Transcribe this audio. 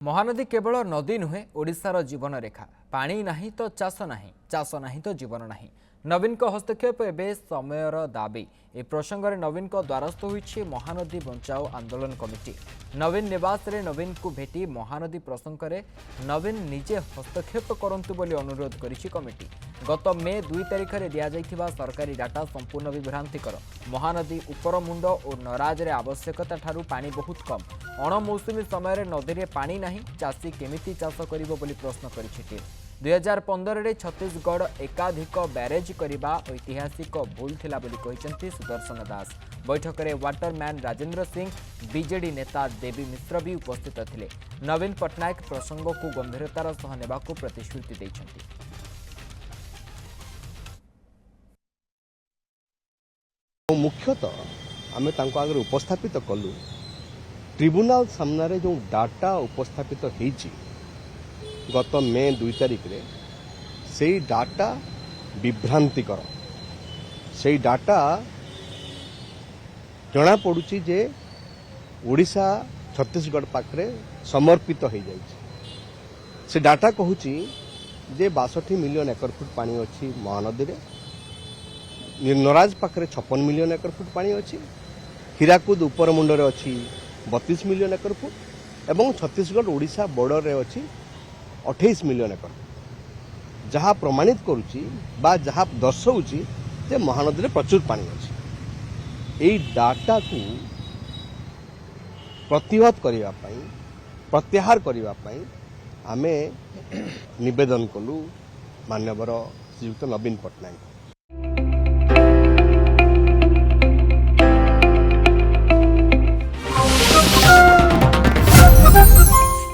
महानदी केवल नदी नुहे ओडिशार जीवन रेखा पानी नहीं तो चाष नहीं तो जीवन नहीं नवीन को हस्तक्षेप एवं समयर दाबी ए प्रसंग में नवीन को द्वारस्थ होइछि महानदी बचाओ आंदोलन कमिटी नवीन निवास रे नवीन को भेटी महानदी प्रसंग में नवीन निजे हस्तक्षेप करंतु बोली अनुरोध करिछि कमिटी गत मे 2 तारिख में दिया सरकारी डाटा संपूर्ण विभ्रांतिकर महानदी उपरमुंड और नराज रे आवश्यकता ठारू पानी बहुत कम अणमौसुमी समय नदी में पानी नहीं चाषी केमिति चाष करिबो बोली प्रश्न करिछि टीम 2015 रे छत्तीसगढ़ एकाधिक ब्यारेज करने ऐतिहासिक भूल थिला बोली कहिसेंति सुदर्शन दास बैठक में वाटरमैन राजेंद्र सिंह बीजेडी नेता देवी मिश्र भी उपस्थित थिले नवीन पट्टनायक प्रसंग को गंभीरतार सह नेबाकू प्रतिश्रुति दैछंती। मुख्यतः आमे तांको आगे उपस्थापित कलु ट्रिब्यूनाल सामने जो डाटा उपस्थापित होईची गत मे 2 तारिख रे से डाटा विभ्रांतिकर से डाटा जना पड़ुची जे ओडिशा छत्तीसगढ़ पाखरे समर्पित हो जाए से डाटा कहूची जे 62 मिलियन एकर फुट पानी अच्छी महानदी रे नराज पाखरे 56 मिलियन एकर फुट पानी अच्छी हीराकुद उपर मुंडरे अच्छी 32 मिलियन एकर फुट एवं छत्तीसगढ़ ओडिशा बॉर्डर रे अच्छी 28 मिलियन एकर जहाँ प्रमाणित करुच्ची बा जहाँ दर्शाऊँच जे महानदी में प्रचुर पानी अच्छी यही डाटा को प्रतिहत करने प्रत्याहार करने आमे निवेदन कलु माननीय श्रीयुक्त नवीन पट्टनायक।